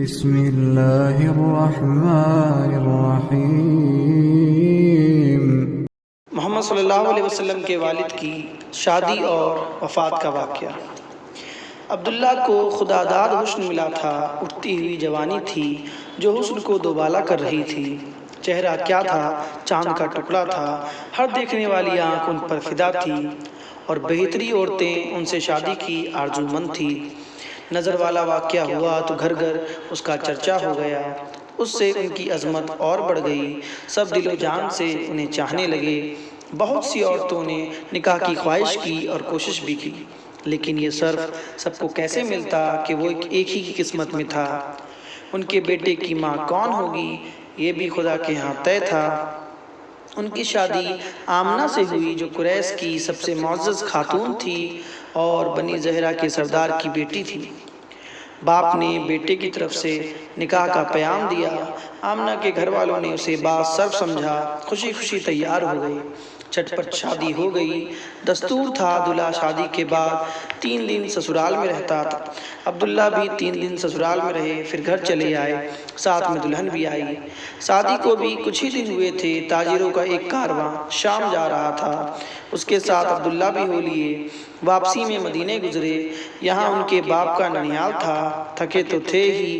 بسم اللہ الرحمن الرحیم۔ محمد صلی اللہ علیہ وسلم کے والد کی شادی اور وفات کا واقعہ۔ عبداللہ کو خدا داد حسن ملا تھا، اٹھتی ہوئی جوانی تھی جو حسن کو دوبالا کر رہی تھی۔ چہرہ کیا تھا، چاند کا ٹکڑا تھا، ہر دیکھنے والی آنکھ ان پر فدا تھی اور بہتری عورتیں ان سے شادی کی آرزومند تھی۔ نظر والا واقعہ ہوا تو گھر گھر اس کا چرچا ہو گیا، اس سے ان کی عظمت اور بڑھ گئی، سب دل و جان سے انہیں چاہنے لگے۔ بہت سی عورتوں نے نکاح کی خواہش کی اور کوشش بھی کی، لیکن یہ صرف سب کو کیسے ملتا کہ وہ ایک ہی کی قسمت میں تھا۔ ان کے بیٹے کی ماں کون ہوگی یہ بھی خدا کے ہاں طے تھا۔ ان کی شادی آمنہ سے ہوئی جو قریش کی سب سے معزز خاتون تھی اور بنی زہرہ کے سردار کی بیٹی تھی۔ باپ نے بیٹے کی طرف سے نکاح کا پیام دیا، آمنہ کے گھر والوں نے اسے باز صرف سمجھا، خوشی خوشی تیار ہو گئے، چھٹ پٹ شادی ہو گئی۔ دستور تھا دلہا شادی کے بعد 3 دن سسرال میں رہتا تھا۔ عبداللہ بھی 3 دن سسرال میں رہے، پھر گھر چلے آئے، ساتھ میں دلہن بھی آئی۔ شادی کو بھی کچھ ہی دن ہوئے تھے، تاجروں کا ایک کارواں شام جا رہا تھا، اس کے ساتھ عبداللہ بھی ہو لیے۔ واپسی میں مدینے گزرے، یہاں ان کے باپ کا ننیال تھا، تھکے تو تھے ہی،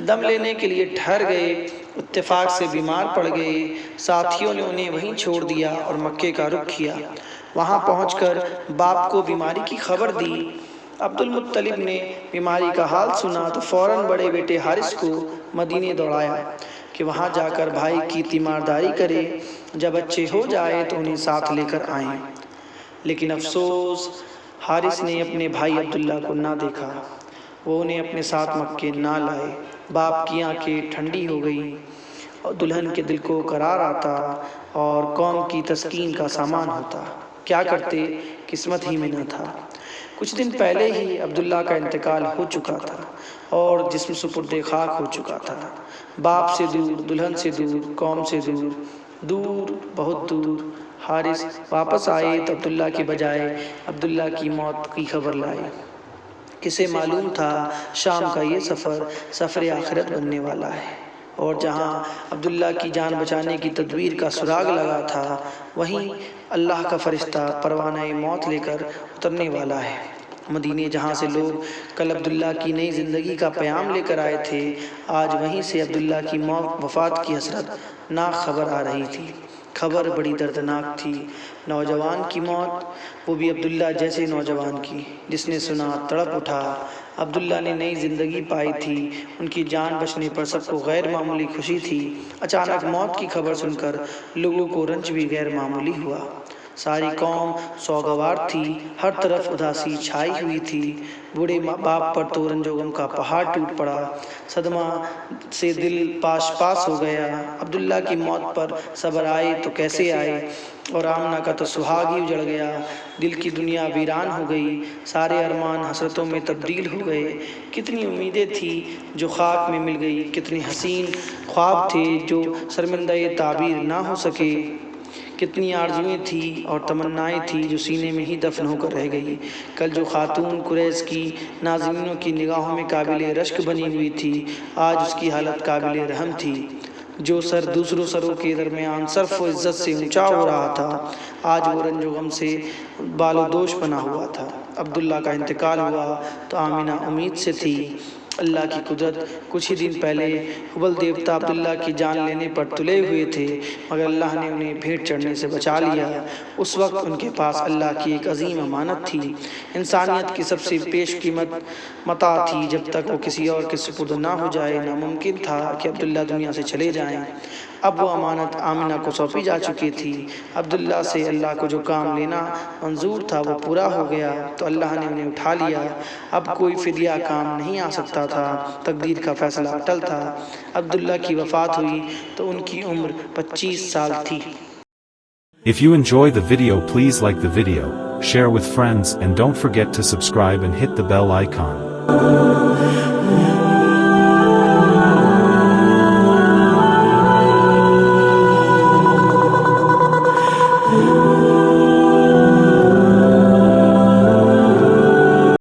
دم لینے کے لیے ٹھہر گئے، اتفاق سے بیمار پڑ گئے۔ ساتھیوں نے انہیں وہیں چھوڑ دیا اور مکے کا رخ کیا۔ وہاں پہنچ کر باپ کو بیماری کی خبر دی۔ عبد المطلب نے بیماری کا حال سنا تو فوراً بڑے بیٹے حارث کو مدینے دوڑایا کہ وہاں جا کر بھائی کی تیمارداری کرے، جب اچھے ہو جائے تو انہیں ساتھ لے کر آئیں۔ لیکن افسوس، حارث نے اپنے بھائی عبداللہ کو نہ دیکھا، وہ انہیں اپنے ساتھ مکے نہ لائے۔ باپ کی آنکھیں ٹھنڈی ہو گئیں اور دلہن کے دل کو قرار آتا اور قوم کی تسکین کا سامان ہوتا، کیا کرتے، قسمت ہی میں نہ تھا۔ کچھ دن پہلے ہی عبداللہ کا انتقال ہو چکا تھا اور جسم سپرد خاک ہو چکا تھا۔ باپ سے دور، دلہن سے دور، قوم سے دور، دور، بہت دور۔ حارث واپس آئے تو عبداللہ کی بجائے عبداللہ کی موت کی خبر لائے۔ کسے معلوم تھا شام کا یہ سفر آخرت بننے والا ہے، اور جہاں عبداللہ کی جان بچانے کی تدبیر کا سراغ لگا تھا، وہیں اللہ کا فرشتہ پروانہ موت لے کر اترنے والا ہے۔ مدینے جہاں سے لوگ کل عبداللہ کی نئی زندگی کا پیام لے کر آئے تھے، آج وہیں سے عبداللہ کی وفات کی حسرت ناک خبر آ رہی تھی۔ خبر بڑی دردناک تھی، نوجوان کی موت، وہ بھی عبداللہ جیسے نوجوان کی۔ جس نے سنا تڑپ اٹھا۔ عبداللہ نے نئی زندگی پائی تھی، ان کی جان بچنے پر سب کو غیر معمولی خوشی تھی۔ اچانک موت کی خبر سن کر لوگوں کو رنج بھی غیر معمولی ہوا۔ ساری قوم سوگوار تھی، ہر طرف اداسی چھائی ہوئی تھی۔ بوڑھے باپ پر تو رنج و غم کا پہاڑ ٹوٹ پڑا، صدمہ سے دل پاش پاس ہو گیا۔ عبداللہ کی موت پر صبر آئے تو کیسے آئے، اور آمنہ کا تو سہاگ ہی اجڑ گیا۔ دل کی دنیا ویران ہو گئی، سارے ارمان حسرتوں میں تبدیل ہو گئے۔ کتنی امیدیں تھی جو خاک میں مل گئی، کتنے حسین خواب تھے جو شرمندہ تعبیر نہ ہو سکے، کتنی آرزویں تھیں اور تمنائیں تھیں جو سینے میں ہی دفن ہو کر رہ گئی۔ کل جو خاتون قریش کی ناظرینوں کی نگاہوں میں قابل رشک بنی ہوئی تھی، آج اس کی حالت قابل رحم تھی۔ جو سر دوسروں سروں کے درمیان صرف و عزت سے اونچا ہو رہا تھا، آج وہ رنج و غم سے بال و دوش بنا ہوا تھا۔ عبداللہ کا انتقال ہوا تو آمنہ امید سے تھی۔ اللہ کی قدرت، کچھ ہی دن پہلے حبل دیوتا عبداللہ کی جان لینے پر تلے ہوئے تھے، مگر اللہ نے انہیں بھیٹ چڑھنے سے بچا لیا۔ اس وقت ان کے پاس اللہ کی ایک عظیم امانت تھی، انسانیت کی سب سے پیش قیمت متاع تھی۔ جب تک وہ کسی اور کے سپرد نہ ہو جائے، ناممکن تھا کہ عبداللہ دنیا سے چلے جائیں۔ اب وہ امانت آمنہ کو سونپی جا چکی تھی۔ عبداللہ سے اللہ کو جو کام لینا منظور تھا وہ پورا ہو گیا تو اللہ نے انہیں اٹھا لیا۔ اب کوئی فدیہ کام نہیں آ سکتا تھا، تقدیر کا فیصلہ اٹل تھا۔ عبداللہ کی وفات ہوئی تو ان کی عمر 25 سال تھی۔ If you enjoy the video, please like the video, share with friends, and don't forget to subscribe and hit the bell icon.